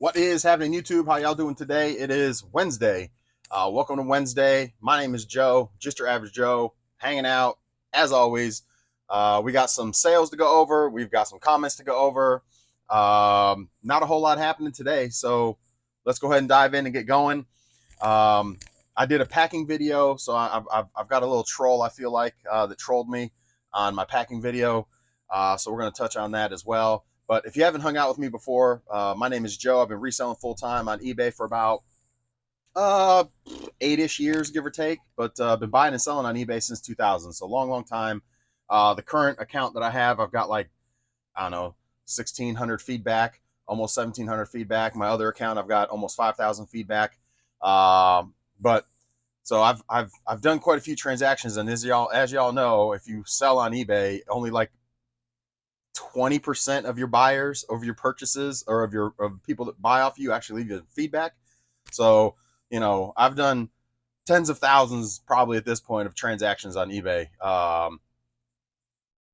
What is happening, YouTube? How y'all doing today? It is Wednesday. Welcome to Wednesday. My name is Joe, just your average Joe, hanging out as always. We got some sales to go over. We've got some comments to go over. Not a whole lot happening today, so let's go ahead and dive in and get going. I did a packing video, so I've got a little troll, I feel like, that trolled me on my packing video. So we're going to touch on that as well. But if you haven't hung out with me before, my name is Joe. I've been reselling full time on eBay for about uh 8-ish years, give or take. But I've been buying and selling on eBay since 2000, so long time. The current account that I have, I've got like, I don't know, 1,600 feedback, almost 1,700 feedback. My other account, I've got almost 5,000 feedback. But so I've done quite a few transactions, and as y'all know, if you sell on eBay, only like 20% of your buyers, of your purchases, or of people that buy off you actually leave you feedback. So, I've done tens of thousands probably at this point of transactions on eBay.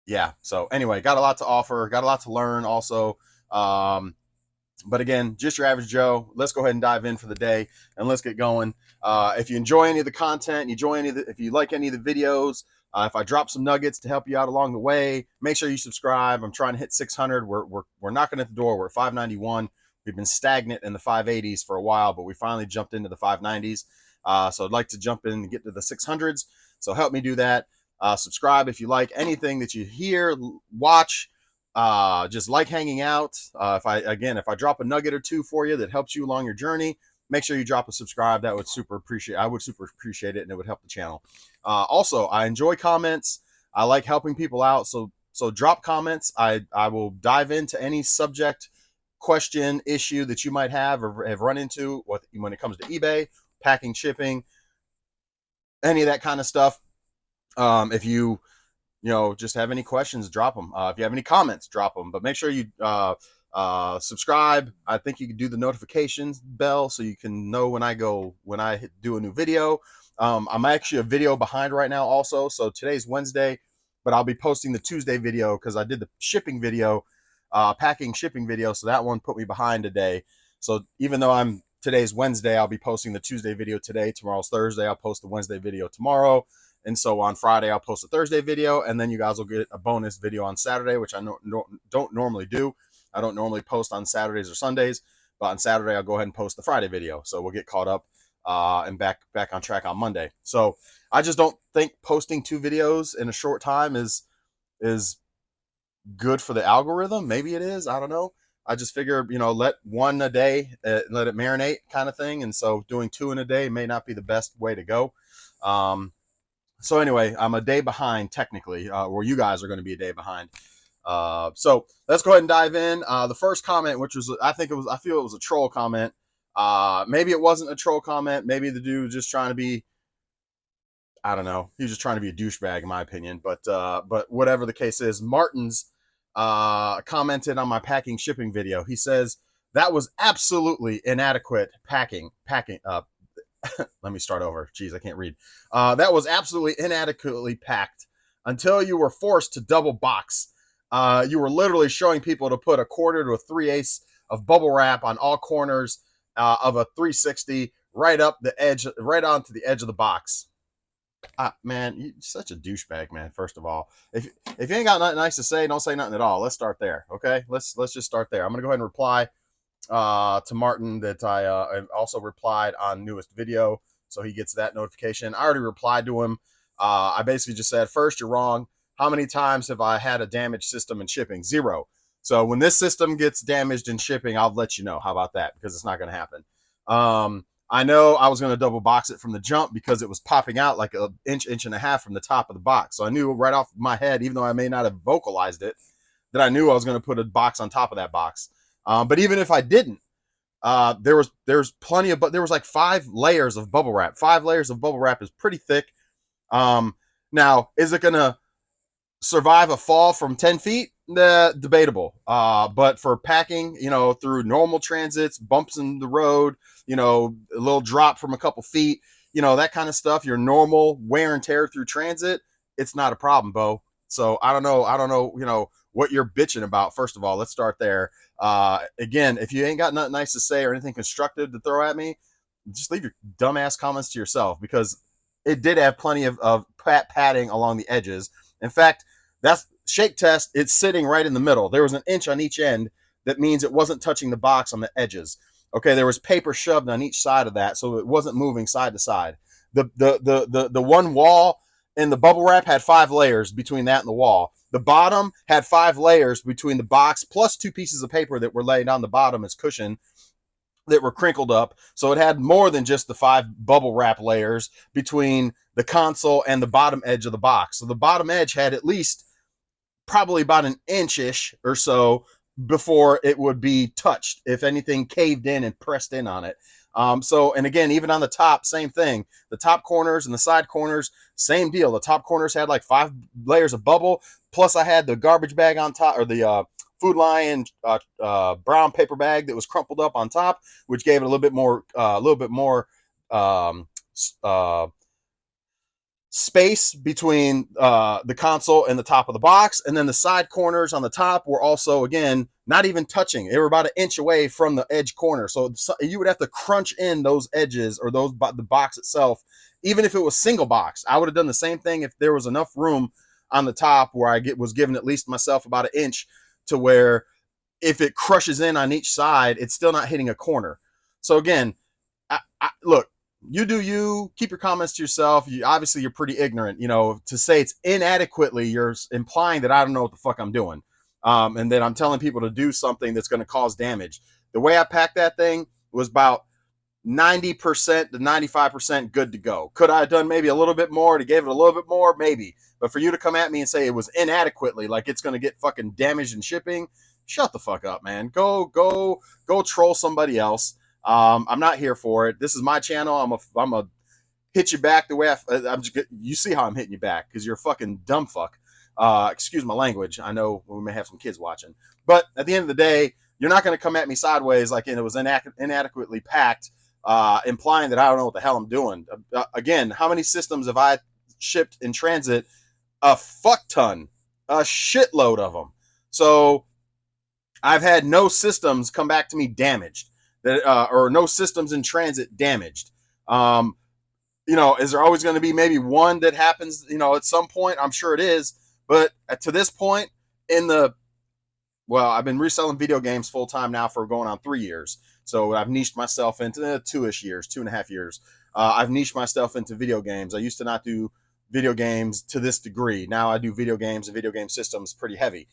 Yeah. So anyway, got a lot to offer, got a lot to learn also. But again, just your average Joe. Let's go ahead and dive in for the day and let's get going. If you enjoy any of the content, if you like any of the videos, if I drop some nuggets to help you out along the way, make sure you subscribe. I'm trying to hit 600. We're knocking at the door. We're at 591. We've been stagnant in the 580s for a while, but we finally jumped into the 590s. So I'd like to jump in and get to the 600s. So help me do that. Subscribe if you like anything that you hear, watch. Just like hanging out. If I drop a nugget or two for you that helps you along your journey, make sure you drop a subscribe. That would super appreciate. I would super appreciate it, and it would help the channel. Also, I enjoy comments. I like helping people out. So drop comments. I will dive into any subject, question, issue that you might have or have run into when it comes to eBay, packing, shipping, any of that kind of stuff. If you just have any questions, drop them. If you have any comments, drop them. But make sure you subscribe. I think you can do the notifications bell so you can know when I do a new video. I'm actually a video behind right now also. So today's Wednesday, but I'll be posting the Tuesday video because I did the shipping video, packing shipping video. So that one put me behind today. So even though today's Wednesday, I'll be posting the Tuesday video today. Tomorrow's Thursday. I'll post the Wednesday video tomorrow. And so on Friday, I'll post a Thursday video, and then you guys will get a bonus video on Saturday, which I don't normally do. I don't normally post on Saturdays or Sundays, but on Saturday, I'll go ahead and post the Friday video. So we'll get caught up and back on track on Monday. So I just don't think posting 2 videos in a short time is good for the algorithm. Maybe it is. I don't know. I just figure, let one a day, let it marinate kind of thing. And so doing 2 in a day may not be the best way to go. So anyway, I'm a day behind technically, where you guys are going to be a day behind. So let's go ahead and dive in. The first comment, which was, I feel it was a troll comment. Maybe it wasn't a troll comment. Maybe the dude was just trying to be, I don't know. He was just trying to be a douchebag in my opinion. But whatever the case is, Martin's commented on my packing shipping video. He says that was absolutely inadequate packing. Let me start over. Jeez, I can't read. That was absolutely inadequately packed until you were forced to double box. You were literally showing people to put a quarter to a 3/8 of bubble wrap on all corners of a 360 right up the edge, right onto the edge of the box. Man, you're such a douchebag, man. First of all, if you ain't got nothing nice to say, don't say nothing at all. Let's start there, okay? Let's just start there. I'm gonna go ahead and reply to Martin that I also replied on newest video, so he gets that notification. I already replied to him. I basically just said, first, you're wrong. How many times have I had a damaged system in shipping? 0. So when this system gets damaged in shipping, I'll let you know. How about that? Because it's not going to happen. I know I was going to double box it from the jump because it was popping out like an inch and a half from the top of the box. So I knew right off my head, even though I may not have vocalized it, that I knew I was going to put a box on top of that box. But even if I didn't, there's plenty of, but there was like 5 layers of bubble wrap. 5 layers of bubble wrap is pretty thick. Now, is it going to survive a fall from 10 feet? Debatable. But for packing, through normal transits, bumps in the road, a little drop from a couple feet, that kind of stuff, your normal wear and tear through transit, it's not a problem, Bo. So I don't know, what you're bitching about. First of all, let's start there. Again, if you ain't got nothing nice to say or anything constructive to throw at me, just leave your dumbass comments to yourself, because it did have plenty of padding along the edges. In fact, that's shake test. It's sitting right in the middle. There was an inch on each end. That means it wasn't touching the box on the edges. Okay, there was paper shoved on each side of that, so it wasn't moving side to side. The one wall and the bubble wrap had 5 layers between that and the wall. The bottom had 5 layers between the box plus 2 pieces of paper that were laid on the bottom as cushion that were crinkled up. So it had more than just the 5 bubble wrap layers between the console and the bottom edge of the box. So the bottom edge had at least probably about an inch-ish or so before it would be touched, if anything caved in and pressed in on it. And again, even on the top, same thing. The top corners and the side corners, same deal. The top corners had like 5 layers of bubble. Plus I had the garbage bag on top, or the Food Lion brown paper bag that was crumpled up on top, which gave it a little bit more space between the console and the top of the box. And then the side corners on the top were also, again, not even touching. They were about an inch away from the edge corner. So you would have to crunch in those edges, or the box itself. Even if it was single box, I would have done the same thing if there was enough room on the top where I was given at least myself about an inch, to where if it crushes in on each side, it's still not hitting a corner. So again, look, you do you. Keep your comments to yourself. Obviously, you're pretty ignorant. To say it's inadequately, you're implying that I don't know what the fuck I'm doing, and that I'm telling people to do something that's going to cause damage. The way I packed that thing was about 90% to 95% good to go. Could I have done maybe a little bit more to give it a little bit more? Maybe. But for you to come at me and say it was inadequately, like it's going to get fucking damaged in shipping, shut the fuck up, man. Go troll somebody else. I'm not here for it. This is my channel. I'm a hit you back the way you see how I'm hitting you back, because you're a fucking dumb fuck. Excuse my language. I know we may have some kids watching, but at the end of the day, you're not going to come at me sideways like it was inadequately packed, implying that I don't know what the hell I'm doing. Again, how many systems have I shipped in transit? A fuck ton, a shitload of them. So I've had no systems come back to me damaged, or no systems in transit damaged. Is there always going to be maybe one that happens, at some point? I'm sure it is. But to this point I've been reselling video games full time now for going on 3 years. So I've niched myself into 2-ish years, 2.5 years. I've niched myself into video games. I used to not do video games to this degree. Now I do video games and video game systems pretty heavy.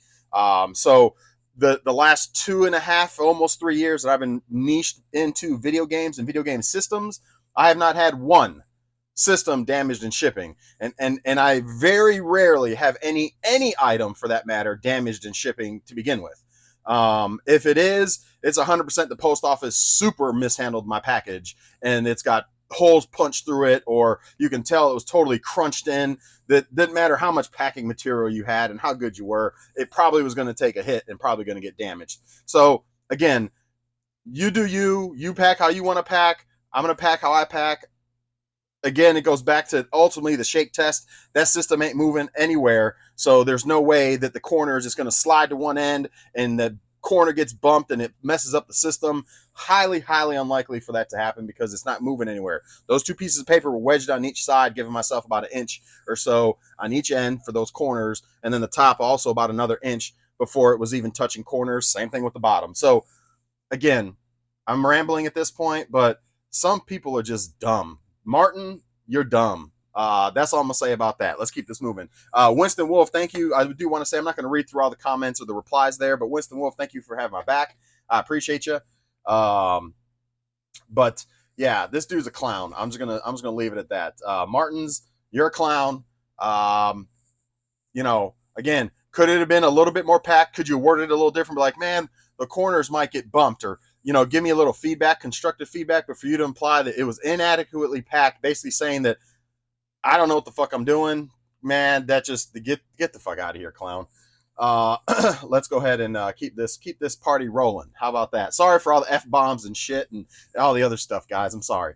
So the last 2.5, almost 3 years that I've been niched into video games and video game systems, I have not had one system damaged in shipping, and I very rarely have any item, for that matter, damaged in shipping to begin with. If it is, it's 100% the post office super mishandled my package, and it's got holes punched through it, or you can tell it was totally crunched in. That didn't matter how much packing material you had and how good you were, it probably was going to take a hit and probably going to get damaged. So again, you do you pack how you want to pack. I'm going to pack how I pack. Again, it goes back to ultimately the shake test. That system ain't moving anywhere, so there's no way that the corner is just going to slide to one end and the corner gets bumped and it messes up the system. Highly, highly unlikely for that to happen, because it's not moving anywhere. Those 2 pieces of paper were wedged on each side, giving myself about an inch or so on each end for those corners, and then the top also about another inch before it was even touching corners. Same thing with the bottom. So again, I'm rambling at this point, but some people are just dumb. Martin, you're dumb. That's all I'm going to say about that. Let's keep this moving. Winston Wolf, thank you. I do want to say I'm not going to read through all the comments or the replies there, but Winston Wolf, thank you for having my back. I appreciate you. But yeah, this dude's a clown. I'm just gonna leave it at that. Martins, you're a clown. Again, could it have been a little bit more packed? Could you word it a little different? Be like, man, the corners might get bumped, or give me a little feedback, constructive feedback. But for you to imply that it was inadequately packed, basically saying that I don't know what the fuck I'm doing, man, that just get the fuck out of here, clown. Let's go ahead and keep this party rolling. How about that? Sorry for all the F-bombs and shit and all the other stuff, guys. I'm sorry.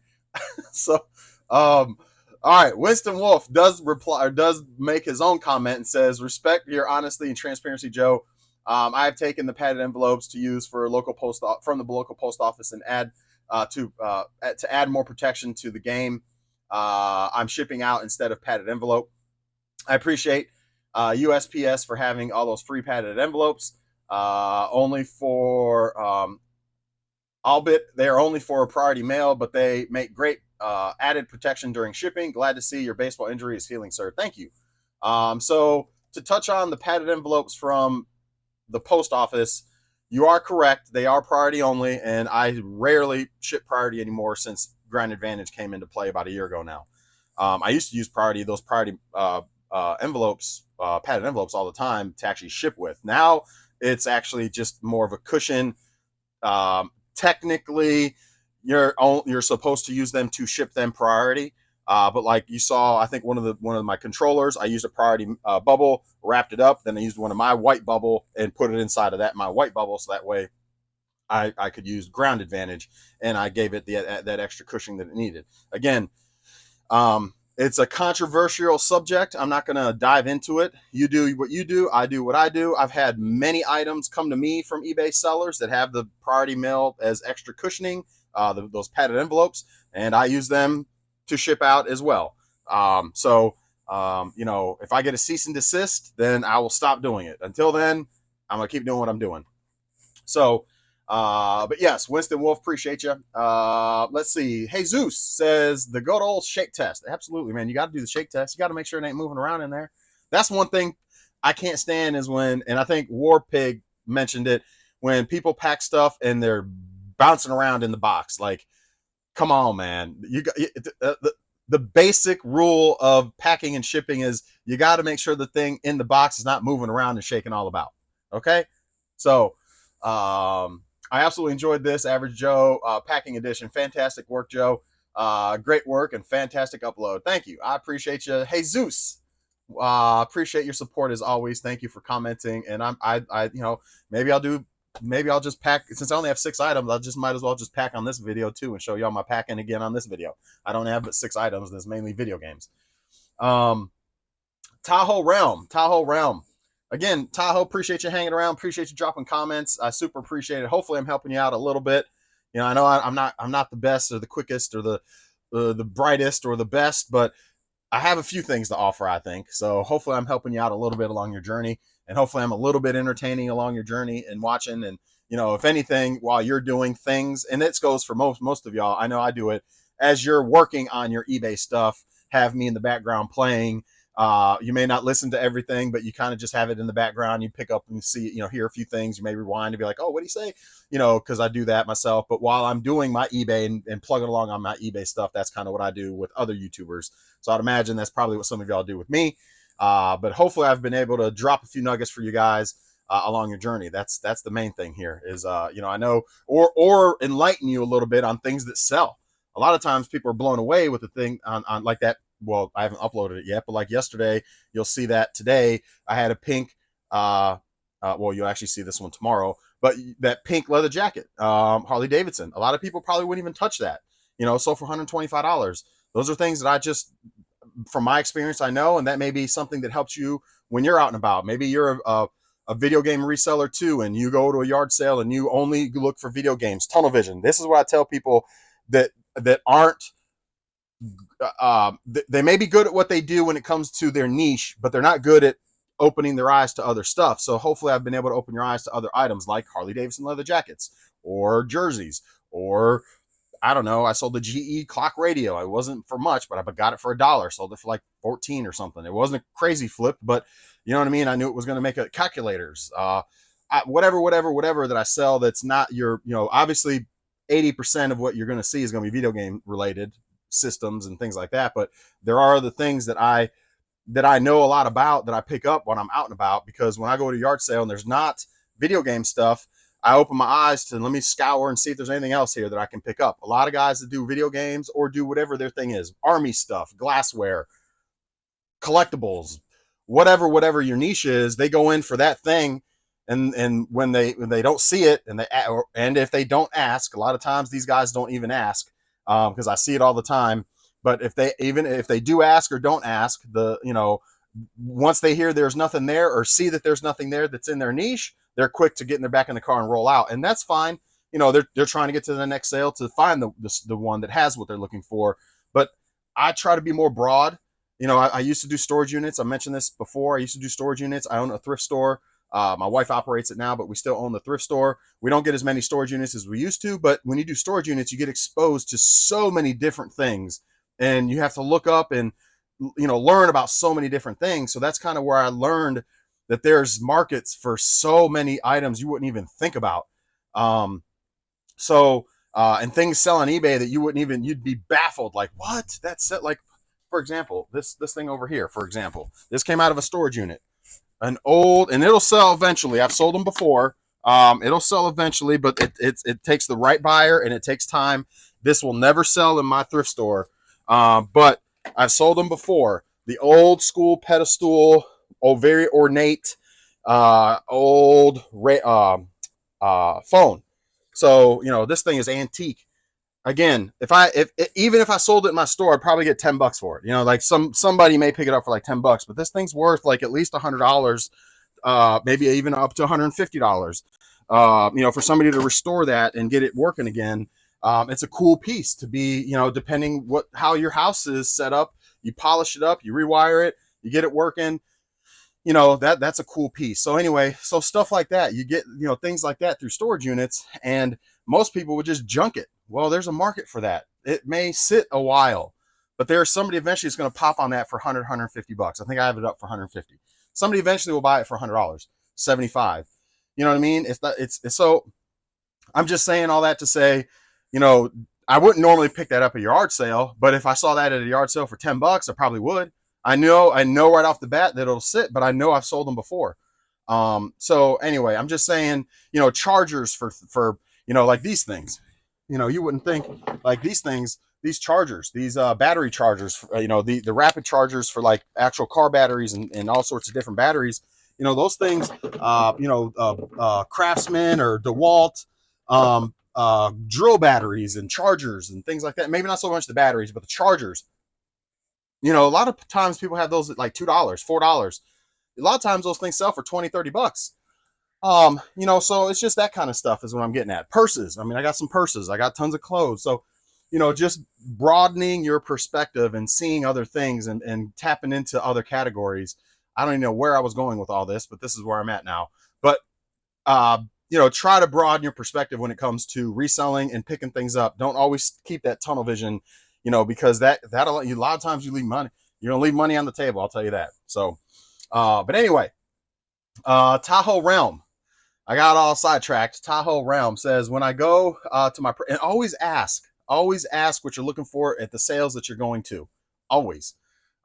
So, all right. Winston Wolf does reply, or does make his own comment and says, respect your honesty and transparency, Joe. I've taken the padded envelopes to use for from the local post office and to add more protection to the game. I'm shipping out instead of padded envelope. I appreciate USPS for having all those free padded envelopes. Only for albeit they are only for priority mail, but they make great added protection during shipping. Glad to see your baseball injury is healing, sir. Thank you. So to touch on the padded envelopes from the post office, you are correct. They are priority only, and I rarely ship priority anymore since Grand Advantage came into play about a year ago now. I used to use those priority envelopes, padded envelopes all the time to actually ship with. Now it's actually just more of a cushion. Technically, you're supposed to use them to ship them priority. But like you saw, I think one of my controllers, I used a priority bubble, wrapped it up, then I used one of my white bubble and put it inside of my white bubble, so that way I could use ground advantage, and I gave it that extra cushion that it needed. Again, it's a controversial subject. I'm not going to dive into it. You do what you do. I do what I do. I've had many items come to me from eBay sellers that have the priority mail as extra cushioning, those padded envelopes, and I use them to ship out as well. If I get a cease and desist, then I will stop doing it. Until then, I'm going to keep doing what I'm doing. So, but yes, Winston Wolf, appreciate you. Let's see. Hey, Zeus says the good old shake test. Absolutely, man. You got to do the shake test. You got to make sure it ain't moving around in there. That's one thing I can't stand is when, and I think War Pig mentioned it, when people pack stuff and they're bouncing around in the box. Like, come on, man. The basic rule of packing and shipping is you got to make sure the thing in the box is not moving around and shaking all about. Okay, so I absolutely enjoyed this Average Joe packing edition. Fantastic work, Joe. Great work and fantastic upload. Thank you. I appreciate you. Hey, Zeus. Appreciate your support as always. Thank you for commenting. And maybe I'll just pack, since I only have 6 items, might as well just pack on this video too and show y'all my packing again on this video. I don't have but 6 items, and it's mainly video games. Tahoe Realm. Again, Tahoe, appreciate you hanging around. Appreciate you dropping comments. I super appreciate it. Hopefully I'm helping you out a little bit. You know, I know I'm not the best or the quickest or the brightest or the best, but I have a few things to offer, I think. So hopefully I'm helping you out a little bit along your journey, and hopefully I'm a little bit entertaining along your journey and watching. And, you know, if anything, while you're doing things, and this goes for most of y'all, I know I do it, as you're working on your eBay stuff, have me in the background playing. You may not listen to everything, but you kind of just have it in the background. You pick up and see, hear a few things. You may rewind and be like, oh, what do you say? Because I do that myself. But while I'm doing my eBay and plugging along on my eBay stuff, that's kind of what I do with other YouTubers. So I'd imagine that's probably what some of y'all do with me. But hopefully I've been able to drop a few nuggets for you guys along your journey. That's the main thing here is, I know, or enlighten you a little bit on things that sell. A lot of times people are blown away with the thing on like that. Well, I haven't uploaded it yet, but like yesterday, you'll see that today I had a pink, well, you'll actually see this one tomorrow, but that pink leather jacket, Harley Davidson. A lot of people probably wouldn't even touch that, sold for $125. Those are things that I just, from my experience, I know, and that may be something that helps you when you're out and about. Maybe you're a video game reseller too, and you go to a yard sale and you only look for video games. Tunnel vision. This is what I tell people that aren't, they may be good at what they do when it comes to their niche, but they're not good at opening their eyes to other stuff. So hopefully I've been able to open your eyes to other items like Harley Davidson leather jackets or jerseys, or I don't know, I sold the GE clock radio. It wasn't for much, but I got it for $1. Sold it for like 14 or something. It wasn't a crazy flip, but you know what I mean? I knew it was going to make calculators, whatever that I sell. That's not your, obviously 80% of what you're going to see is going to be video game related systems and things like that. But there are other things that I know a lot about that I pick up when I'm out and about, because when I go to a yard sale and there's not video game stuff, I open my eyes to, let me scour and see if there's anything else here that I can pick up. A lot of guys that do video games or do whatever their thing is, army stuff, glassware, collectibles, whatever your niche is, they go in for that thing. And when they don't see it, and if they don't ask, a lot of times these guys don't even ask, because I see it all the time. But if they do ask or don't ask, once they hear there's nothing there or see that there's nothing there that's in their niche, they're quick to get in their back in the car and roll out, and that's fine. You know, they're trying to get to the next sale to find the one that has what they're looking for. But I try to be more broad. You know, I used to do storage units. I mentioned this before. I used to do storage units. I own a thrift store. My wife operates it now, but we still own the thrift store. We don't get as many storage units as we used to, but when you do storage units, you get exposed to so many different things, and you have to look up and, you know, learn about so many different things. So that's kind of where I learned that there's markets for so many items you wouldn't even think about. Um, and things sell on eBay that you wouldn't even, you'd be baffled, like, what? That's it. Like, for example, this thing over here, for example, this came out of a storage unit, an old, and it'll sell eventually. I've sold them before. It'll sell eventually, but it takes the right buyer and it takes time. This will never sell in my thrift store. But I've sold them before. The old school pedestal, very ornate, old phone. So, you know, this thing is antique. Again, even if I sold it in my store, I'd probably get $10 for it. You know, like somebody may pick it up for like $10, but this thing's worth like at least $100, maybe even up to $150. You know, for somebody to restore that and get it working again, it's a cool piece to be. You know, depending how your house is set up, you polish it up, you rewire it, you get it working. You know, that's a cool piece. So anyway, so stuff like that, you get, you know, things like that through storage units, and most people would just junk it. Well, there's a market for that. It may sit a while, but there's somebody eventually is going to pop on that for $150. I think I have it up for 150. Somebody eventually will buy it for $100, 75. You know what I mean? It's so I'm just saying all that to say, you know, I wouldn't normally pick that up at a yard sale, but if I saw that at a yard sale for $10, I probably would. I know right off the bat that it'll sit, but I know I've sold them before. So anyway, I'm just saying, you know, chargers for, you know, like these things, you know, you wouldn't think like these things, these chargers, these battery chargers, you know, the rapid chargers for like actual car batteries and all sorts of different batteries, you know, those things, Craftsman or DeWalt, drill batteries and chargers and things like that. Maybe not so much the batteries, but the chargers. You know, a lot of times people have those at like $2, $4. A lot of times those things sell for 20, $30. You know, so it's just that kind of stuff is what I'm getting at. Purses. I mean, I got some purses. I got tons of clothes. So, you know, just broadening your perspective and seeing other things and tapping into other categories. I don't even know where I was going with all this, but this is where I'm at now. But, you know, try to broaden your perspective when it comes to reselling and picking things up. Don't always keep that tunnel vision, you know, because that'll, a lot of times you leave money. You're going to leave money on the table. I'll tell you that. So, but anyway, Tahoe Realm. I got all sidetracked. Tahoe Realm says, when I go to my, and always ask what you're looking for at the sales that you're going to. Always.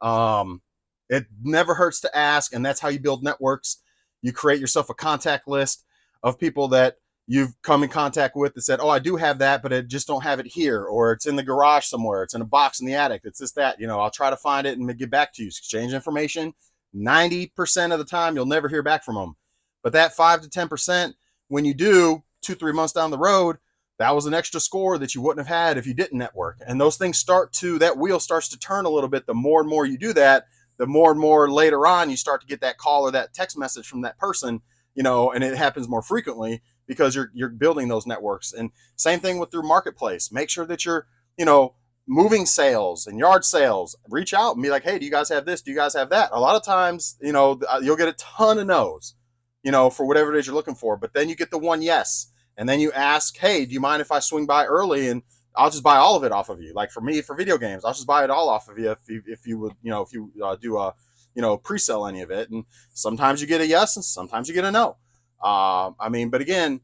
It never hurts to ask, and that's how you build networks. You create yourself a contact list of people that you've come in contact with that said, oh, I do have that, but I just don't have it here, or it's in the garage somewhere, it's in a box in the attic, it's this, that, you know, I'll try to find it and get back to you. Exchange information. 90% of the time, you'll never hear back from them. But that 5 to 10%, when you do 2-3 months down the road, that was an extra score that you wouldn't have had if you didn't network. And those things that wheel starts to turn a little bit. The more and more you do that, the more and more later on you start to get that call or that text message from that person, you know, and it happens more frequently because you're building those networks. And same thing with through marketplace. Make sure that you're, you know, moving sales and yard sales. Reach out and be like, hey, do you guys have this? Do you guys have that? A lot of times, you know, you'll get a ton of no's, you know, for whatever it is you're looking for. But then you get the one yes. And then you ask, hey, do you mind if I swing by early and I'll just buy all of it off of you? Like for me, for video games, I'll just buy it all off of you if you would, you know, if you do a, you know, pre-sell any of it. And sometimes you get a yes and sometimes you get a no. I mean, but again,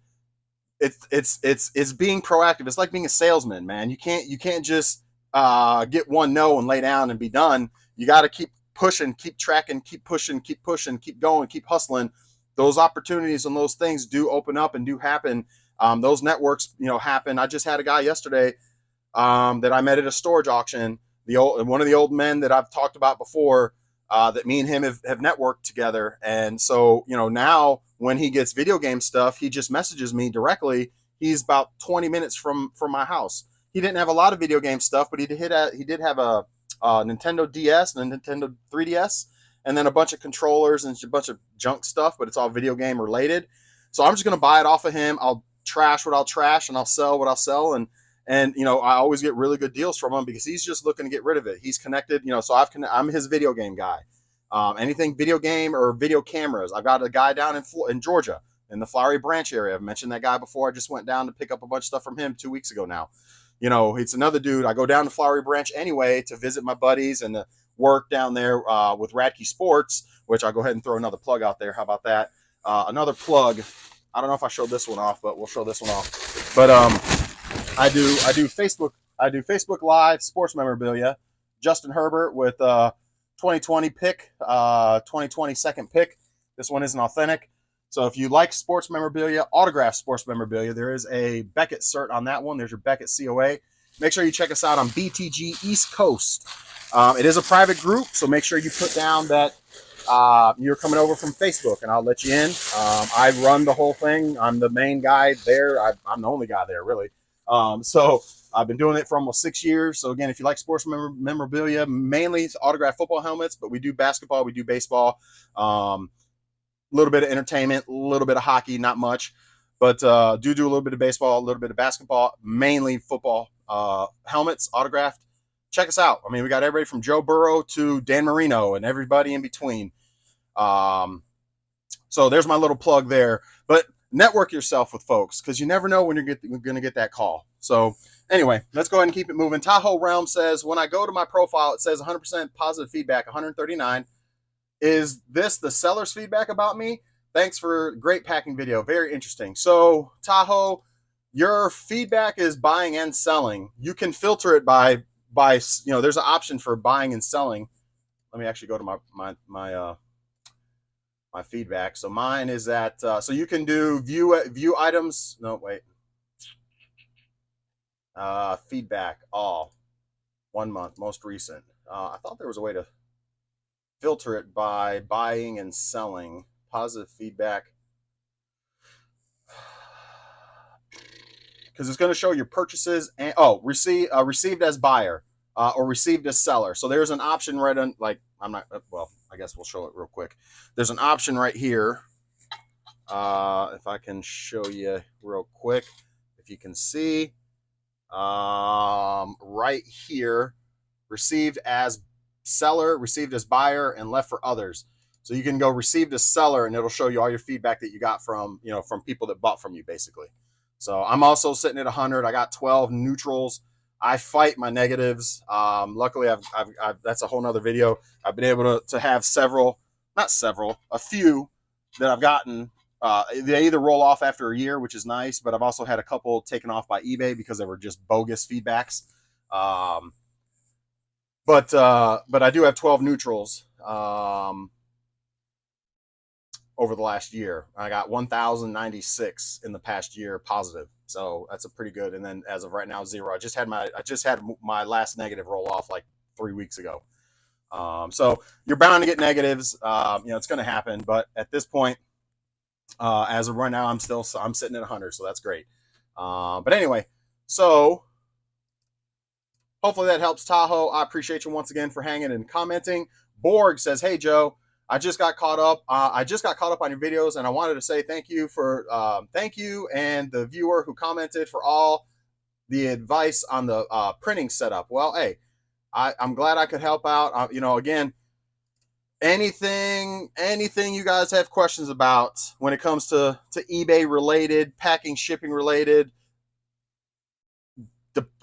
it's being proactive. It's like being a salesman, man. You can't just get one no and lay down and be done. You got to keep pushing, keep tracking, keep pushing, keep going, keep hustling. Those opportunities and those things do open up and do happen. Those networks, you know, happen. I just had a guy yesterday that I met at a storage auction. One of the old men that I've talked about before, that me and him have networked together. And so, you know, now when he gets video game stuff, he just messages me directly. He's about 20 minutes from my house. He didn't have a lot of video game stuff, but he did have a Nintendo DS and a Nintendo 3DS, and then a bunch of controllers and a bunch of junk stuff, but it's all video game related. So I'm just going to buy it off of him. I'll trash what I'll trash, and I'll sell what I'll sell. And you know, I always get really good deals from him because he's just looking to get rid of it. He's connected, you know, so I'm his video game guy. Anything video game or video cameras. I've got a guy down in Georgia in the Flowery Branch area. I've mentioned that guy before. I just went down to pick up a bunch of stuff from him 2 weeks ago now. You know, it's another dude. I go down to Flowery Branch anyway to visit my buddies and to work down there with Radke Sports, which I'll go ahead and throw another plug out there. How about that? Another plug. I don't know if I showed this one off, but we'll show this one off. But I do Facebook Live sports memorabilia. Justin Herbert with 2020 pick, 2020 second pick. This one isn't authentic. So if you like sports memorabilia, autographed sports memorabilia, there is a Beckett cert on that one. There's your Beckett COA. Make sure you check us out on BTG East Coast. It is a private group, so make sure you put down that you're coming over from Facebook, and I'll let you in. I run the whole thing. I'm the main guy there. I'm the only guy there, really. So I've been doing it for almost 6 years. So again, if you like sports memorabilia, mainly autographed football helmets, but we do basketball, we do baseball, a little bit of entertainment, a little bit of hockey, not much, but do a little bit of baseball, a little bit of basketball, mainly football helmets, autographed. Check us out. I mean, we got everybody from Joe Burrow to Dan Marino and everybody in between. So there's my little plug there. But network yourself with folks because you never know when you're going to get that call. So anyway, let's go ahead and keep it moving. Tahoe Realm says, when I go to my profile, it says 100% positive feedback, 139. Is this the seller's feedback about me? Thanks for great packing video. Very interesting. So Tahoe, your feedback is buying and selling. You can filter it by you know, there's an option for buying and selling. Let me actually go to my feedback. So mine is that so you can do view items. No, wait. Feedback all 1 month, most recent. I thought there was a way to filter it by buying and selling. Positive feedback, because it's going to show your purchases and received as buyer or received as seller. So there's an option right on, like, I'm not, well, I guess we'll show it real quick. There's an option right here. If I can show you real quick, if you can see right here, received as seller, received as buyer, and left for others. So you can go received as seller, and it'll show you all your feedback that you got from, you know, from people that bought from you, basically. So I'm also sitting at 100. I got 12 neutrals. I fight my negatives. Luckily, I've that's a whole nother video. I've been able to have a few that I've gotten. They either roll off after a year, which is nice, but I've also had a couple taken off by eBay because they were just bogus feedbacks. But I do have 12 neutrals over the last year. I got 1,096 in the past year positive, so that's a pretty good. And then as of right now, 0. I just had my last negative roll off like 3 weeks ago. So you're bound to get negatives. You know, it's going to happen. But at this point, as of right now, I'm sitting at 100, so that's great. But anyway, so hopefully that helps, Tahoe. I appreciate you once again for hanging and commenting. Borg says, "Hey Joe, I just got caught up. I just got caught up on your videos, and I wanted to say thank you and the viewer who commented for all the advice on the printing setup." Well, hey, I'm glad I could help out. You know, again, anything you guys have questions about when it comes to eBay related, packing, shipping related,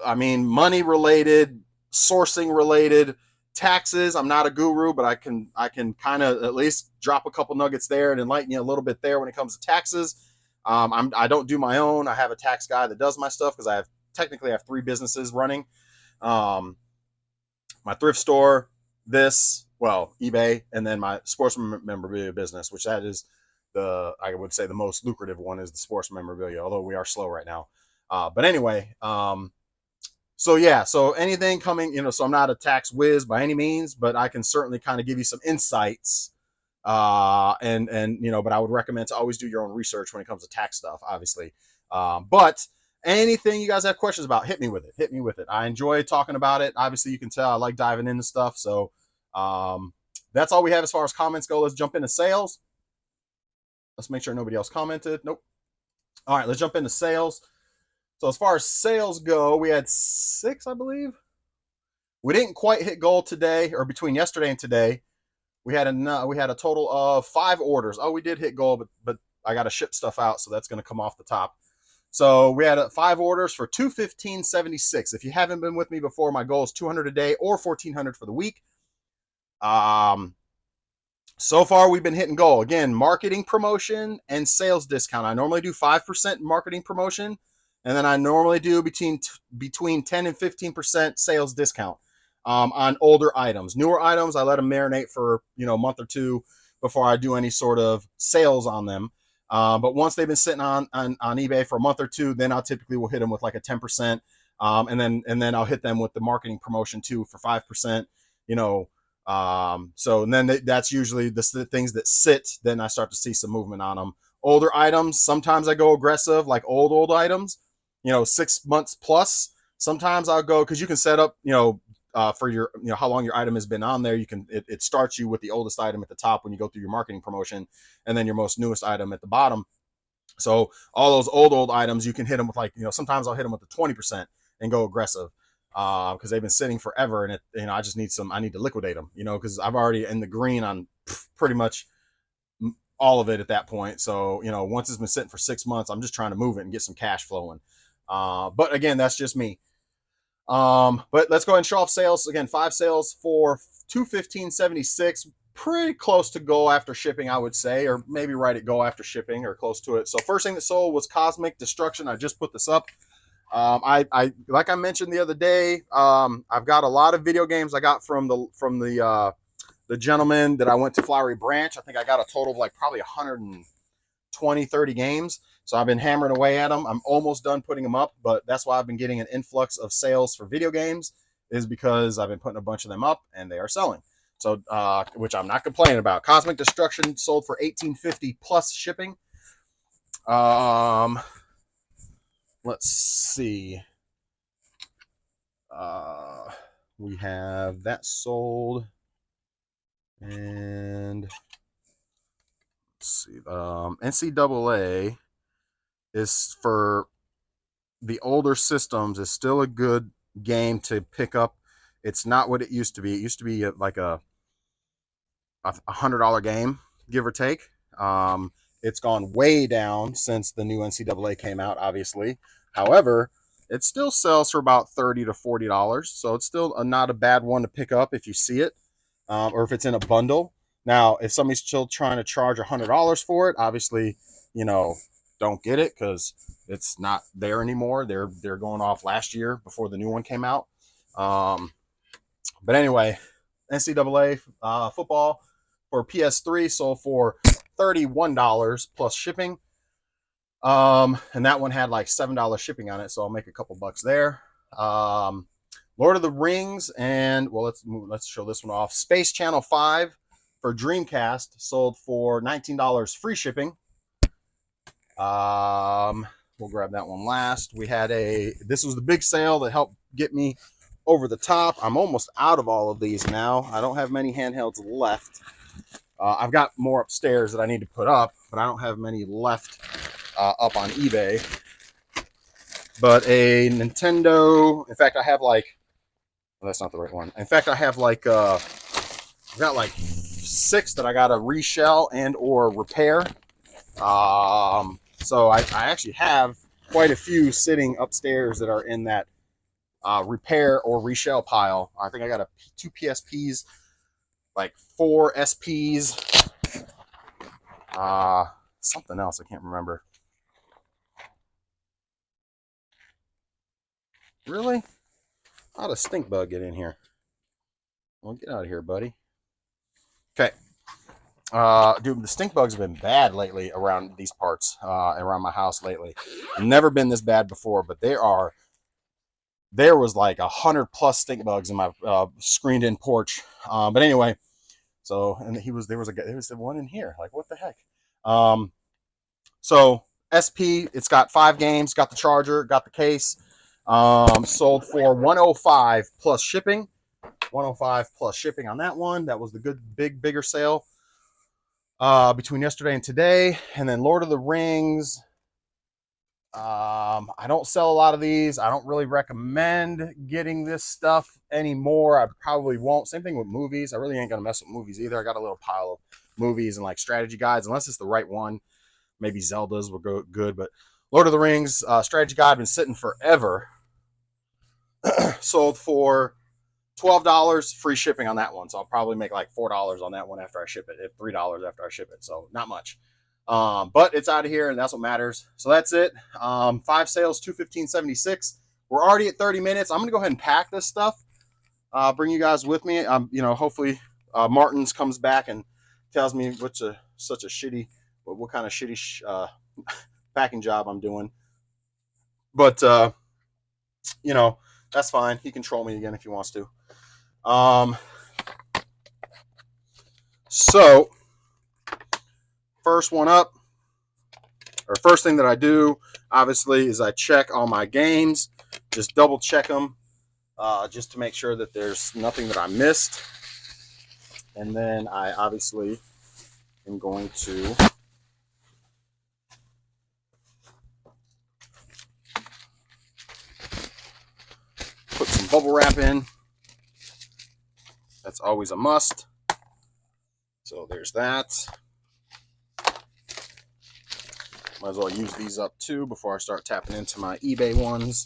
money related, sourcing related, taxes. I'm not a guru, but I can kind of at least drop a couple nuggets there and enlighten you a little bit there when it comes to taxes. I don't do my own. I have a tax guy that does my stuff because I have 3 businesses running. My thrift store, eBay, and then my sports memorabilia business, which that is I would say the most lucrative one is the sports memorabilia, although we are slow right now. But anyway, so yeah, so anything coming, you know, so I'm not a tax whiz by any means, but I can certainly kind of give you some insights. And you know, but I would recommend to always do your own research when it comes to tax stuff, obviously. But anything you guys have questions about, hit me with it. I enjoy talking about it. Obviously, you can tell I like diving into stuff. So that's all we have as far as comments go. Let's jump into sales. Let's make sure nobody else commented. Nope. All right, let's jump into sales. So as far as sales go, we had 6, I believe. We didn't quite hit goal today, or between yesterday and today. We had a total of 5 orders. Oh, we did hit goal, but I got to ship stuff out, so that's going to come off the top. So we had 5 orders for $215.76. If you haven't been with me before, my goal is 200 a day or 1,400 for the week. So far, we've been hitting goal. Again, marketing promotion and sales discount. I normally do 5% marketing promotion, and then I normally do between 10 and 15% sales discount on older items. Newer items, I let them marinate for a month or two before I do any sort of sales on them. But once they've been sitting on eBay for a month or two, then I'll typically will hit them with like a 10%, and then I'll hit them with the marketing promotion too for 5%. So and then that's usually the things that sit. Then I start to see some movement on them. Older items, sometimes I go aggressive, like old items, 6 months plus. Sometimes I'll go, because you can set up, for your, how long your item has been on there. It starts you with the oldest item at the top when you go through your marketing promotion, and then your most newest item at the bottom. So all those old items, you can hit them with sometimes I'll hit them with the 20% and go aggressive, because they've been sitting forever, and I just need I need to liquidate them, because I've already in the green on pretty much all of it at that point. So, once it's been sitting for 6 months, I'm just trying to move it and get some cash flowing. But again, that's just me. But let's go ahead and show off sales. Again, 5 sales for $215.76. Pretty close to goal after shipping, I would say, or maybe right at goal after shipping or close to it. So first thing that sold was Cosmic Destruction. I just put this up. I like I mentioned the other day, I've got a lot of video games I got from the gentleman that I went to Flowery Branch. I think I got a total of like probably 120, 30 games. So I've been hammering away at them. I'm almost done putting them up, but that's why I've been getting an influx of sales for video games, is because I've been putting a bunch of them up and they are selling. So, which I'm not complaining about. Cosmic Destruction sold for $18.50 plus shipping. Let's see. We have that sold, and let's see. NCAA is for the older systems, is still a good game to pick up. It's not what it used to be. It used to be like a $100 game, give or take. It's gone way down since the new NCAA came out, obviously. However, it still sells for about $30 to $40, so it's still not a bad one to pick up if you see it, or if it's in a bundle. Now, if somebody's still trying to charge $100 for it, obviously, don't get it, because it's not there anymore. They're going off last year before the new one came out. But anyway, NCAA football for PS3 sold for $31 plus shipping. And that one had like $7 shipping on it, so I'll make a couple bucks there. Lord of the Rings, and well, let's show this one off. Space Channel 5 for Dreamcast sold for $19 free shipping. We'll grab that one last. This was the big sale that helped get me over the top. I'm almost out of all of these now. I don't have many handhelds left. I've got more upstairs that I need to put up, but I don't have many left up on eBay. But a Nintendo, in fact, I have well, that's not the right one. In fact, I have I've got 6 that I got to reshell and or repair. So I actually have quite a few sitting upstairs that are in that repair or reshell pile. I think I got 2 PSPs, 4 SPs, something else I can't remember. Really? How'd a stink bug get in here? Well, get out of here, buddy. Okay. Dude, the stink bugs have been bad lately around these parts, around my house lately. Never been this bad before, but there was like 100 plus stink bugs in my screened in porch. But anyway, so, and there was one in here. Like, what the heck? So SP, it's got 5 games, got the charger, got the case. Sold for $105 plus shipping. $105 plus shipping on that one. That was the good bigger sale. between yesterday and today. And then Lord of the Rings. I don't sell a lot of these. I don't really recommend getting this stuff anymore. I probably won't. Same thing with movies. I really ain't gonna mess with movies either. I got a little pile of movies and like strategy guides, unless it's the right one. Maybe Zelda's will go good, but Lord of the Rings strategy guide been sitting forever. Sold for $12, free shipping on that one. So I'll probably make like $4 on that one after I ship it, if $3 after I ship it. So not much. But it's out of here, and that's what matters. So that's it. 5 sales, $215.76. We're already at 30 minutes. I'm gonna go ahead and pack this stuff. Bring you guys with me. Hopefully Martin's comes back and tells me such a shitty, what kind of shitty packing job I'm doing. But that's fine. He can troll me again if he wants to. So first one up, or first thing that I do, obviously, is I check all my games. Just double check them, just to make sure that there's nothing that I missed. And then I obviously am going to put some bubble wrap in. That's always a must. So there's that. Might as well use these up too before I start tapping into my eBay ones.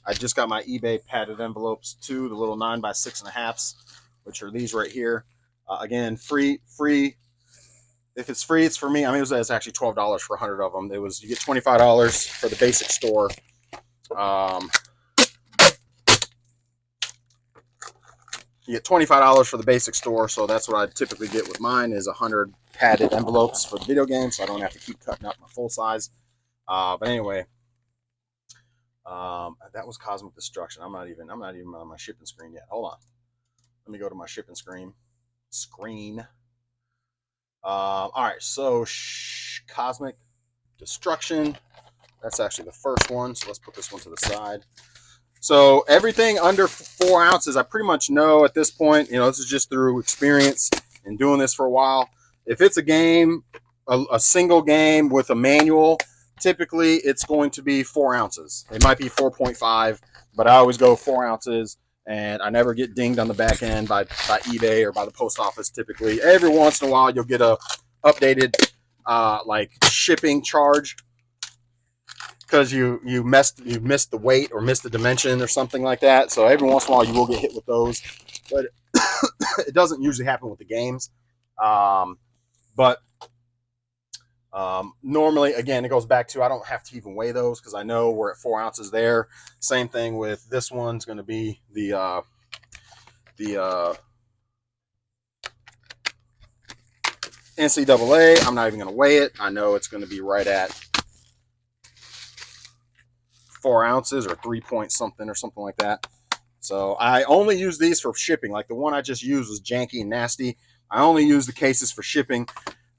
I just got my eBay padded envelopes too, the little 9x6.5s, which are these right here. Again, free. If it's free, it's for me. I mean, it's actually $12 for 100 of them. You get $25 for the basic store. You get $25 for the basic store, so that's what I typically get with mine, is 100 padded envelopes for the video game, so I don't have to keep cutting up my full size. But anyway, that was Cosmic Destruction. I'm not even on my shipping screen yet. Hold on. Let me go to my shipping screen. All right, so Cosmic Destruction. That's actually the first one, so let's put this one to the side. So everything under 4 ounces, I pretty much know at this point. This is just through experience and doing this for a while. If it's a game, a single game with a manual, typically it's going to be 4 ounces. It might be 4.5, but I always go 4 ounces, and I never get dinged on the back end by eBay or by the post office. Typically, every once in a while, you'll get a updated like shipping charge, because you missed the weight or missed the dimension or something like that. So every once in a while you will get hit with those, but it doesn't usually happen with the games. But normally, again, it goes back to, I don't have to even weigh those because I know we're at 4 ounces there. Same thing with this one's going to be the NCAA. I'm not even going to weigh it. I know it's going to be right at 4 ounces or 3 point something or something like that. So I only use these for shipping. Like the one I just used was janky and nasty. I only use the cases for shipping.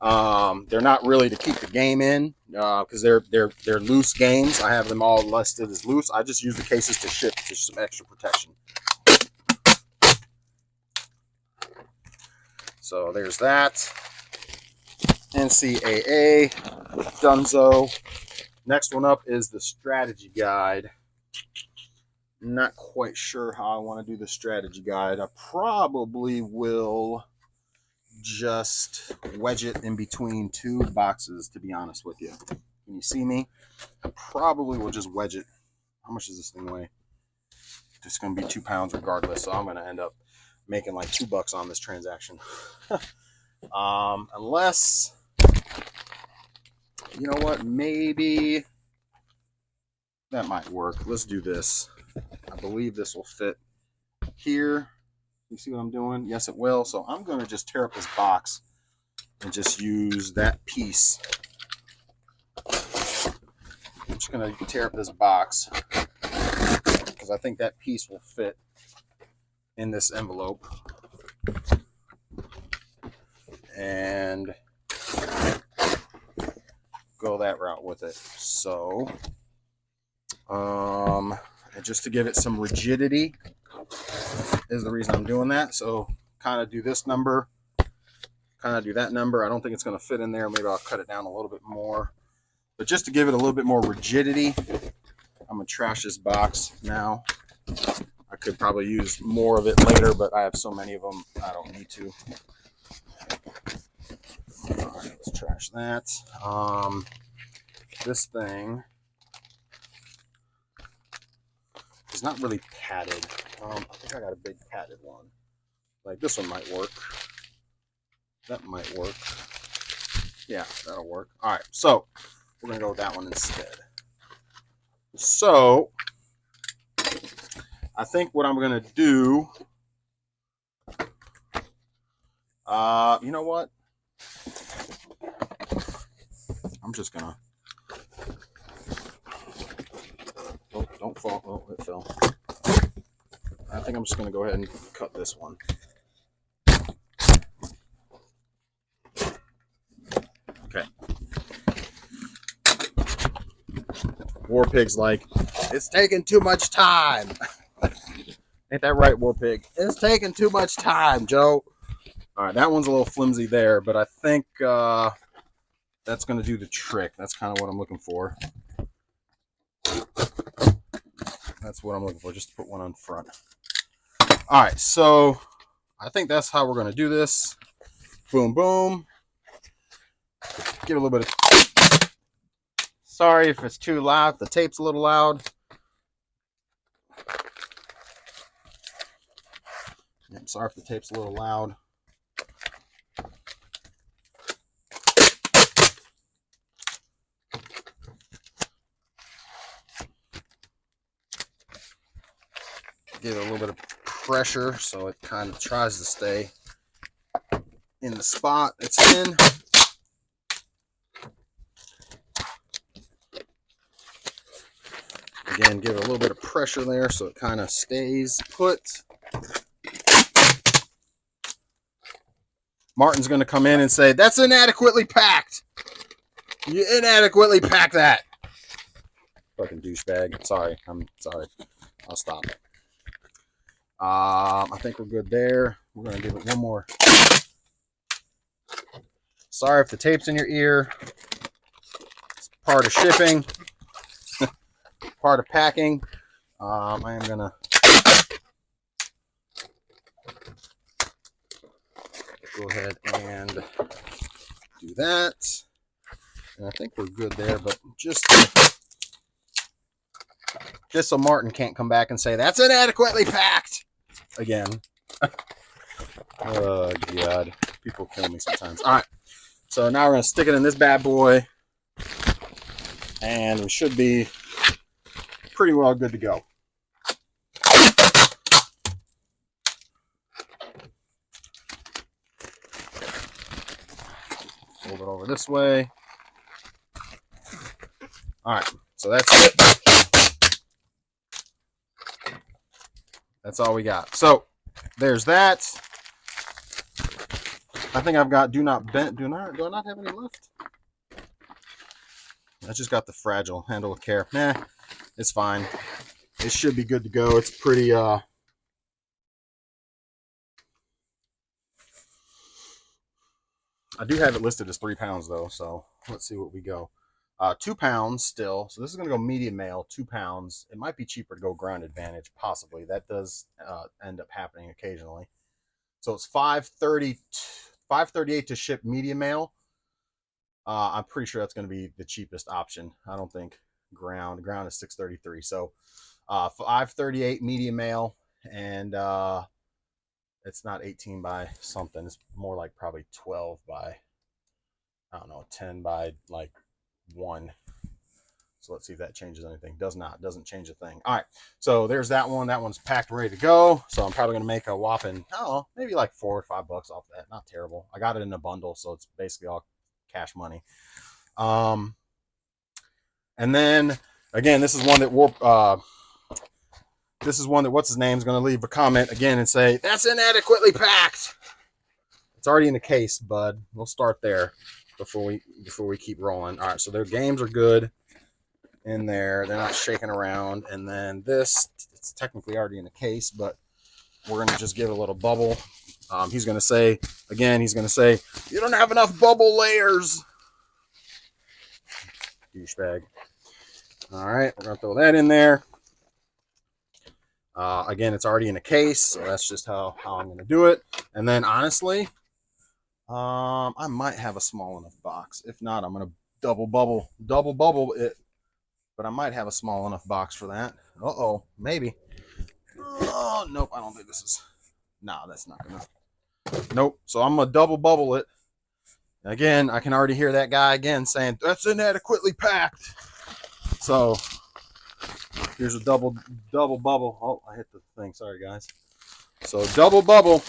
They're not really to keep the game in, because they're loose games. I have them all listed as loose. I just use the cases to ship, just some extra protection. So there's that. NCAA, Dunzo. Next one up is the strategy guide. Not quite sure how I want to do the strategy guide. I probably will just wedge it in between 2 boxes, to be honest with you. Can you see me? I probably will just wedge it. How much does this thing weigh? It's going to be 2 pounds regardless, so I'm going to end up making like $2 on this transaction. Unless, you know what, maybe that might work. Let's do this. I believe this will fit here. You see what I'm doing? Yes, it will. So I'm going to just tear up this box and just use that piece. I'm just going to tear up this box because I think that piece will fit in this envelope. And go that route with it. So, and just to give it some rigidity is the reason I'm doing that. So kind of do this number, kind of do that number. I don't think it's going to fit in there. Maybe I'll cut it down a little bit more. But just to give it a little bit more rigidity, I'm going to trash this box now. I could probably use more of it later, but I have so many of them, I don't need to. All right, let's trash that. This thing is not really padded. I think I got a big padded one. Like this one might work. That might work. Yeah, that'll work. All right, so we're going to go with that one instead. So I think what I'm going to do, you know what? I'm just going to, oh, don't fall. Oh, it fell. I think I'm just going to go ahead and cut this one. Okay. War Pig's like, it's taking too much time. Ain't that right, War Pig? It's taking too much time, Joe. All right, that one's a little flimsy there, but I think that's going to do the trick. That's kind of what I'm looking for. That's what I'm looking for, just to put one on front. All right, so I think that's how we're going to do this. Boom, boom. Give it a little bit of... Sorry if it's too loud. The tape's a little loud. I'm sorry if the tape's a little loud. Give it a little bit of pressure so it kind of tries to stay in the spot it's in. Again, give it a little bit of pressure there so it kind of stays put. Martin's going to come in and say, that's inadequately packed. You inadequately packed that. Fucking douchebag. Sorry. I'm sorry. I'll stop. I think we're good there. We're going to give it one more. Sorry if the tape's in your ear. It's part of shipping. Part of packing. I am going to go ahead and do that. And I think we're good there, but just so Martin can't come back and say, that's inadequately packed again. Oh, God. People kill me sometimes. All right. So now we're going to stick it in this bad boy. And we should be pretty well good to go. Fold it over this way. All right. So that's it. That's all we got. So there's that. I think I've got do I not have any left? I just got the fragile handle with care. Nah, it's fine. It should be good to go. It's pretty I do have it listed as 3 pounds though, so let's see what we go. 2 pounds still. So this is going to go medium male, 2 pounds. It might be cheaper to go ground advantage, possibly. That does end up happening occasionally. So it's $538 to ship medium male. I'm pretty sure that's going to be the cheapest option. I don't think ground is $633. So $538 medium male, and it's not 18 by something. It's more like probably 12 by, I don't know, 10 by like 1. So let's see if that changes anything. Doesn't change a thing. All right, so there's that one. That one's packed, ready to go. So I'm probably going to make a whopping, I don't know, maybe like $4 or $5 off that. Not terrible. I got it in a bundle, so it's basically all cash money. And then again, this is one that what's his name is going to leave a comment again and say, that's inadequately packed. It's already in the case, bud. We'll start there before we keep rolling. All right, so their games are good in there. They're not shaking around. And then this, it's technically already in the case, but we're going to just give it a little bubble He's going to say, again, he's going to say, you don't have enough bubble layers. Douchebag. All right, we're going to throw that in there. Again, it's already in a case, so that's just how I'm going to do it. And then, honestly, I might have a small enough box. If not, I'm going to double bubble it. But I might have a small enough box for that. Uh-oh, maybe. Oh, nope, I don't think this is. Nah, that's not going to. Nope, so I'm going to double bubble it. Again, I can already hear that guy again saying, that's inadequately packed. So here's a double bubble. Oh, I hit the thing. Sorry, guys. So double bubble.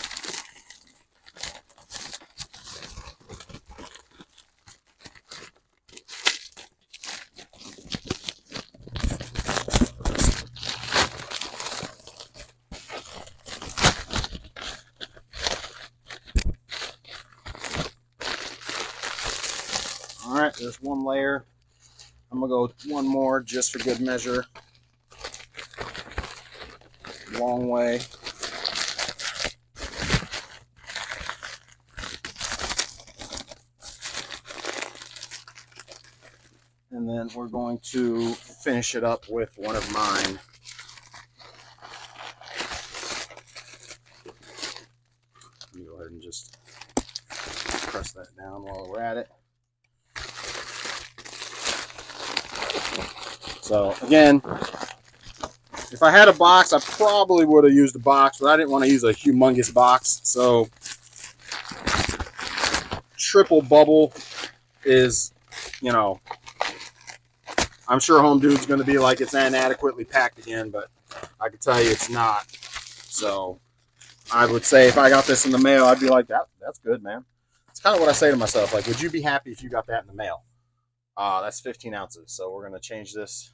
All right, there's one layer. I'm going to go with one more just for good measure. Long way. And then we're going to finish it up with one of mine. Let me go ahead and just press that down while we're at it. So again, if I had a box, I probably would have used a box, but I didn't want to use a humongous box. So triple bubble is, you know, I'm sure Home Dude's going to be like it's inadequately packed again, but I can tell you it's not. So I would say if I got this in the mail, I'd be like, that's good, man. It's kind of what I say to myself. Like, would you be happy if you got that in the mail? That's 15 ounces. So we're going to change this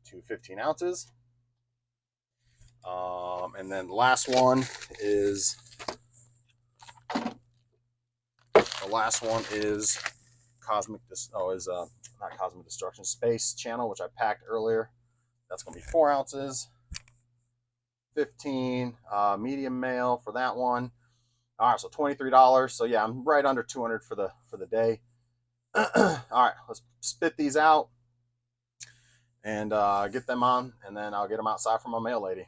to 15 ounces. And then the last one is Cosmic, not Cosmic Destruction, Space Channel, which I packed earlier. That's going to be 4 ounces. 15 medium mail for that one. All right, so $23. So yeah, I'm right under 200 for the day. All right, let's spit these out and get them on, and then I'll get them outside for my mail lady.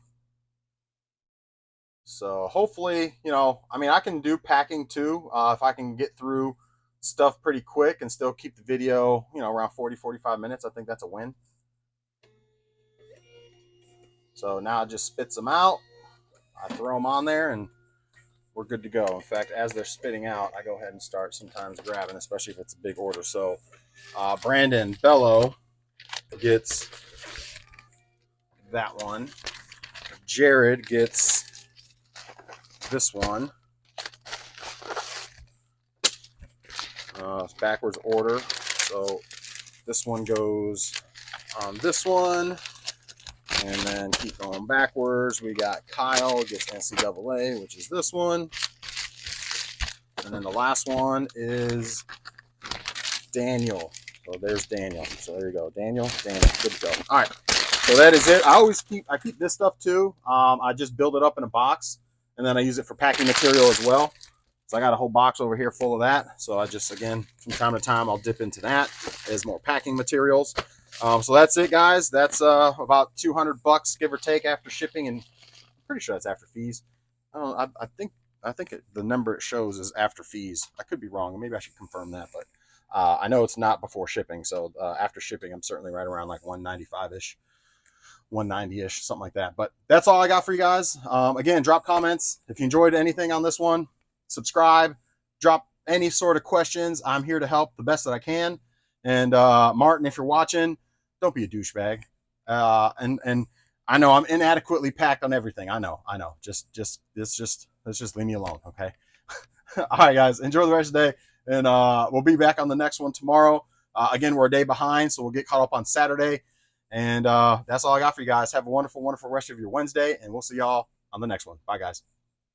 So hopefully, you know, I mean, I can do packing too. If I can get through stuff pretty quick and still keep the video, you know, around 40-45 minutes, I think that's a win. So now it just spits them out. I throw them on there and we're good to go. In fact, as they're spitting out, I go ahead and start sometimes grabbing, especially if it's a big order. So Brandon Bello gets that one. Jared gets this one. It's backwards order. So this one goes on this one. And then keep going backwards. We got Kyle gets NCAA, which is this one. And then the last one is Daniel. So there's Daniel. So there you go. Daniel. Good to go. All right. So that is it. I keep this stuff too. I just build it up in a box and then I use it for packing material as well. So I got a whole box over here full of that. So I just, again, from time to time, I'll dip into that as more packing materials. So that's it, guys. That's about $200, give or take, after shipping, and I'm pretty sure that's after fees. I think the number it shows is after fees. I could be wrong. Maybe I should confirm that, but I know it's not before shipping. So after shipping, I'm certainly right around like 195-ish, 190-ish, something like that. But that's all I got for you guys. Again, drop comments if you enjoyed anything on this one. Subscribe. Drop any sort of questions. I'm here to help the best that I can. And Martin, if you're watching, don't be a douchebag. And I know I'm inadequately packed on everything. I know. Just let's just leave me alone, okay? All right, guys. Enjoy the rest of the day, and we'll be back on the next one tomorrow. Again, we're a day behind, so we'll get caught up on Saturday. And that's all I got for you guys. Have a wonderful, wonderful rest of your Wednesday, and we'll see y'all on the next one. Bye, guys.